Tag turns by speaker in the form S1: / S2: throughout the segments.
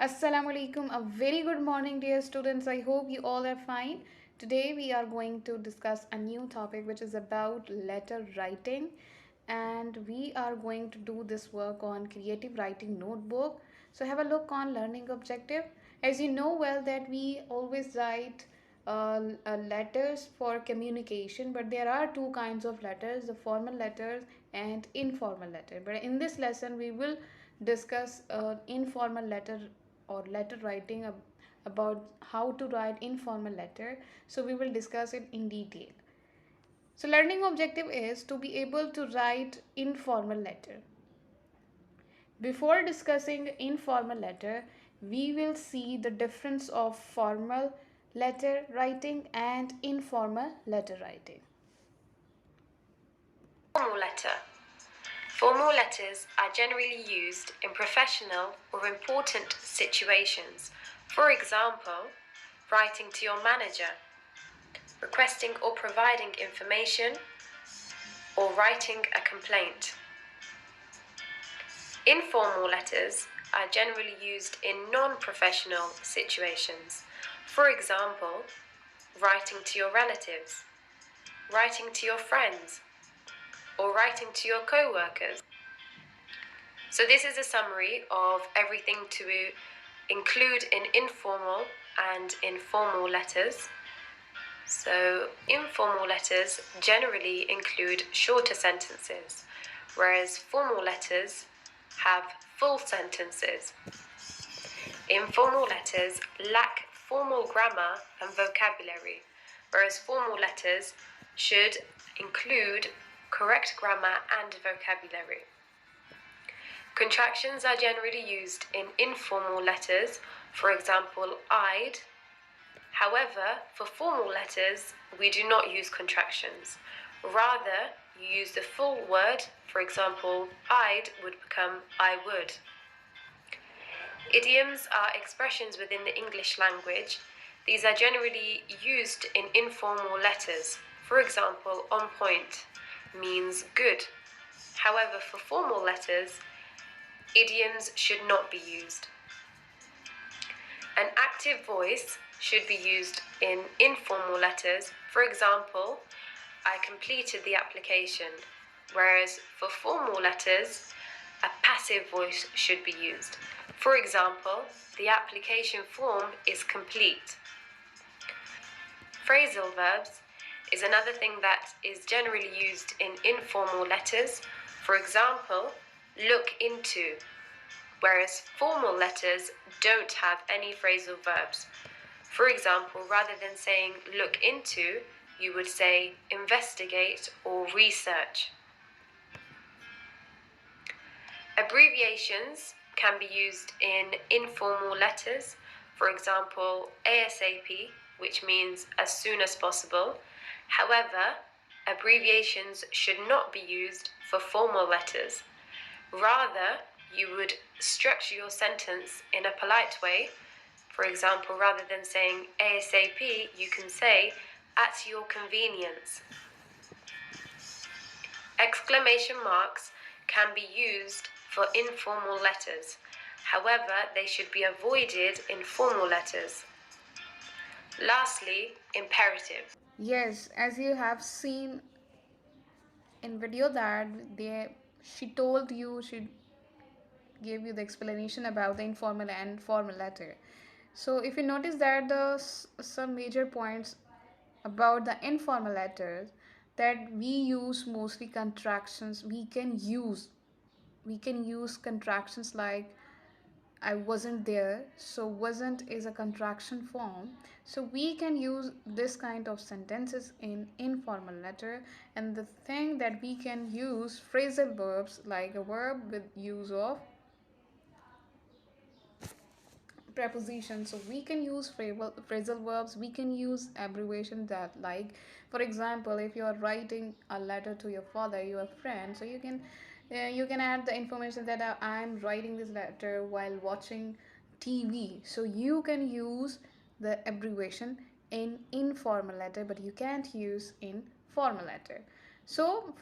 S1: Assalamu alaikum. A very good morning, dear students. I hope you all are fine. Today, we are going to discuss a new topic which is about letter writing, and we are going to do this work on creative writing notebook. So, have a look on learning objective. As you know well, that we always write letters for communication, but there are two kinds of letters, the formal letters and informal letter. But in this lesson, we will discuss informal letter or letter writing about how to write informal letter. So we will discuss it in detail. So learning objective is to be able to write informal letter. Before discussing informal letter, we will see the difference of formal letter writing and informal letter writing.
S2: Formal letter. Formal letters are generally used in professional or important situations. For example, writing to your manager, requesting or providing information, or writing a complaint. Informal letters are generally used in non-professional situations. For example, writing to your relatives, writing to your friends, or writing to your co-workers. So this is a summary of everything to include in informal and informal letters. So informal letters generally include shorter sentences, whereas formal letters have full sentences. Informal letters lack formal grammar and vocabulary, whereas formal letters should include correct grammar and vocabulary. Contractions are generally used in informal letters, for example, I'd. However, for formal letters, we do not use contractions. Rather, you use the full word, for example, I'd would become I would. Idioms are expressions within the English language. These are generally used in informal letters. For example, on point means good. However, for formal letters, idioms should not be used. An active voice should be used in informal letters. For example, I completed the application, whereas for formal letters, a passive voice should be used. For example, the application form is complete. Phrasal verbs is another thing that is generally used in informal letters. For example, look into, whereas formal letters don't have any phrasal verbs. For example, rather than saying look into, you would say investigate or research. Abbreviations can be used in informal letters. For example, ASAP, which means as soon as possible. However, abbreviations should not be used for formal letters. Rather, you would structure your sentence in a polite way. For example, rather than saying ASAP, you can say at your convenience. Exclamation marks can be used for informal letters. However, they should be avoided in formal letters. Lastly, imperative.
S1: Yes, as you have seen in video that she told you, she gave you the explanation about the informal and formal letter. So if you notice that some major points about the informal letters, that we use mostly contractions. We can use contractions like I wasn't there. So wasn't is a contraction form. So we can use this kind of sentences in informal letter. And the thing that we can use phrasal verbs, like a verb with use of prepositions. So we can use phrasal verbs, we can use abbreviation, that like for example, if you are writing a letter to your father, your friend, so you can add the information that I'm writing this letter while watching TV. So you can use the abbreviation in informal letter, but you can't use in formal letter. So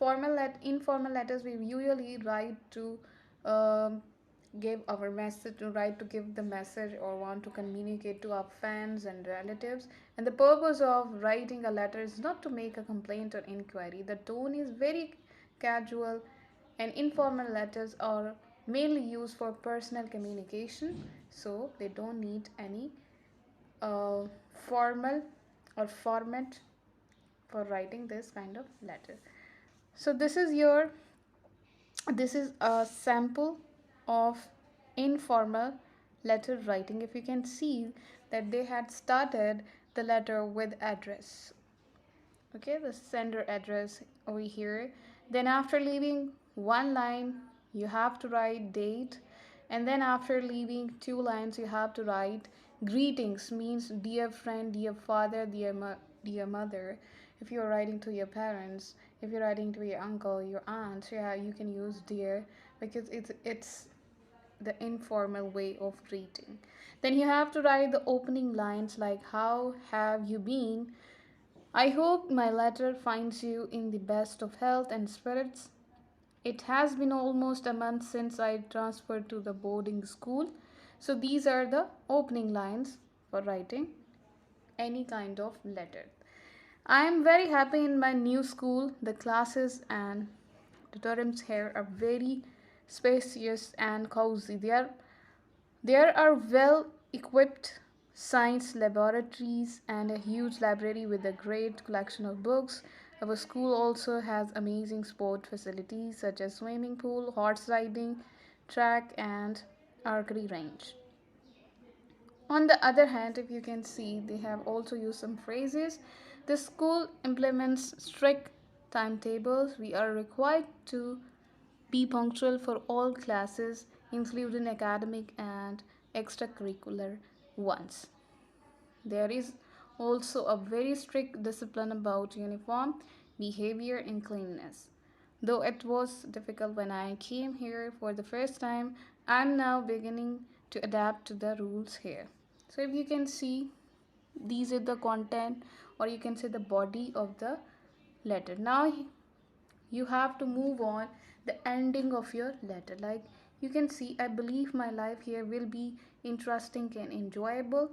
S1: informal letters we usually write to um, give our message, to write to give the message or want to communicate to our fans and relatives. And the purpose of writing a letter is not to make a complaint or inquiry. The tone is very casual, and informal letters are mainly used for personal communication, so they don't need any uh, formal or format for writing this kind of letter. So this is a sample of informal letter writing. If you can see that they had started the letter with address, okay, the sender address over here. Then after leaving one line you have to write date, and then after leaving two lines you have to write greetings, means dear friend, dear father, dear mother. If you're writing to your parents, if you're writing to your uncle, your aunt, yeah, you can use dear, because it's the informal way of greeting. Then you have to write the opening lines like how have you been. I hope my letter finds you in the best of health and spirits. It has been almost a month since I transferred to the boarding school. So these are the opening lines for writing any kind of letter. I am very happy in my new school. The classes and tutoriums here are very spacious and cozy. There are well equipped science laboratories and a huge library with a great collection of books. Our school also has amazing sport facilities such as swimming pool, horse riding, track, and archery range. On the other hand, if you can see, they have also used some phrases. The school implements strict timetables. We are required to be punctual for all classes, including academic and extracurricular ones. There is also a very strict discipline about uniform behavior and cleanliness. Though it was difficult when I came here for the first time, I'm now beginning to adapt to the rules here. So, if you can see, these are the content, or you can say the body of the letter. Now you have to move on the ending of your letter. Like you can see, I believe my life here will be interesting and enjoyable.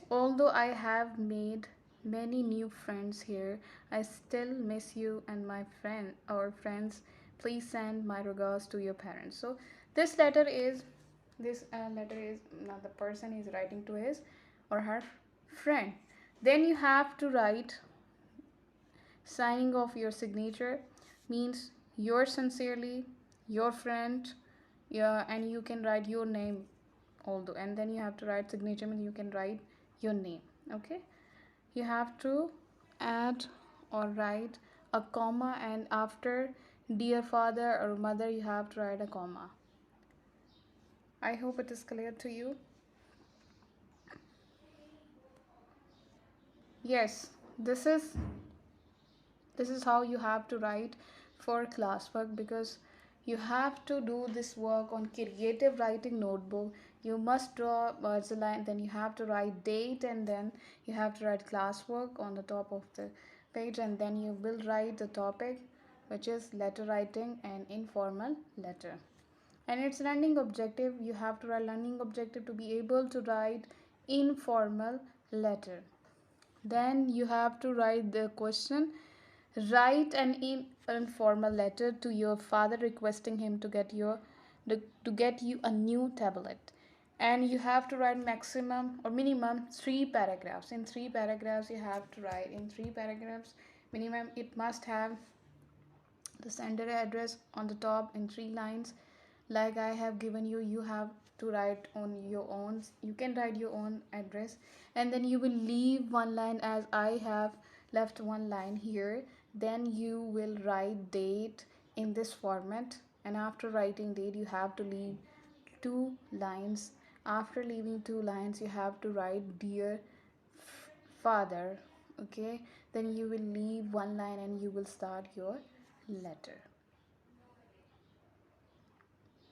S1: Although I have made many new friends here, I still miss you and my friend or friends. Please send my regards to your parents. So this letter is now the person is writing to his or her friend. Then you have to write signing off your signature, means yours sincerely, your friend, yeah, and you can write your name although, and then you have to write signature, means you can write your name. Okay, you have to add or write a comma, and after dear father or mother you have to write a comma. I hope it is clear to you. Yes, this is how you have to write for classwork, because you have to do this work on creative writing notebook. You must draw words a line, then you have to write date, and then you have to write classwork on the top of the page, and then you will write the topic, which is letter writing and informal letter. And its learning objective, you have to write learning objective to be able to write informal letter. Then you have to write the question. Write an informal letter to your father requesting him to get you a new tablet. And you have to write maximum or minimum 3 paragraphs. In 3 paragraphs you have to write, in 3 paragraphs minimum, it must have the sender address on the top in 3 lines. Like I have given you, you have to write on your own, you can write your own address, and then you will leave one line as I have left one line here. Then you will write date in this format, and after writing date you have to leave 2 lines. After leaving 2 lines you have to write dear father. Okay, then you will leave one line and you will start your letter.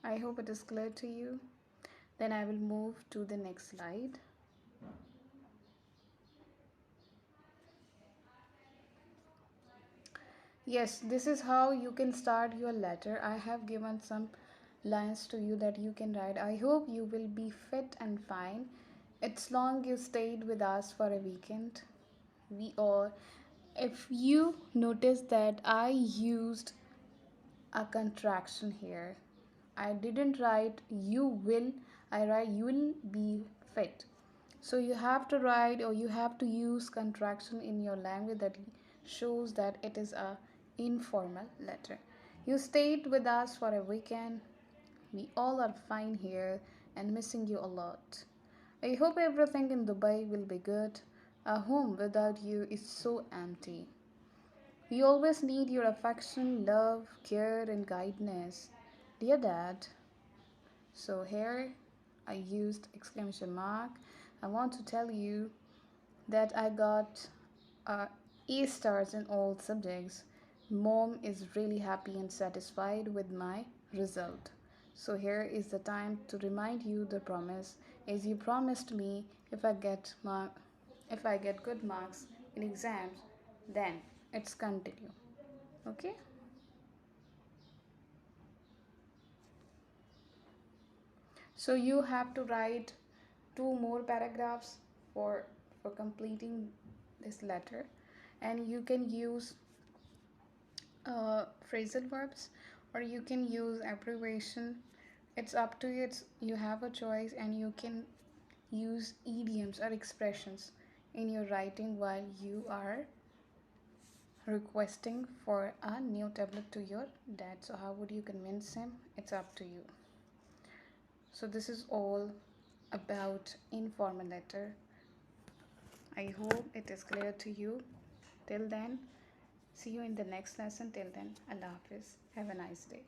S1: I hope it is clear to you. Then I will move to the next slide. Yes, this is how you can start your letter. I have given some lines to you that you can write. I hope you will be fit and fine. It's long you stayed with us for a weekend. We all, if you notice that I used a contraction here, I didn't write you will, I write you will be fit. So you have to write or you have to use contraction in your language that shows that it is a informal letter. You stayed with us for a weekend. We all are fine here and missing you a lot. I hope everything in Dubai will be good. A home without you is so empty. We always need your affection, love, care, and guidance. Dear Dad, so here I used exclamation mark. I want to tell you that I got A stars in all subjects. Mom is really happy and satisfied with my result. So here is the time to remind you the promise, as you promised me if I get good marks in exams, then it's continue. Okay? So you have to write two more paragraphs for completing this letter, and you can use phrasal verbs or you can use abbreviation. It's up to you. You have a choice, and you can use idioms or expressions in your writing while you are requesting for a new tablet to your dad. So how would you convince him? It's up to you. So this is all about informal letter. I hope it is clear to you. Till then, see you in the next lesson. Till then, Allah Hafiz. Have a nice day.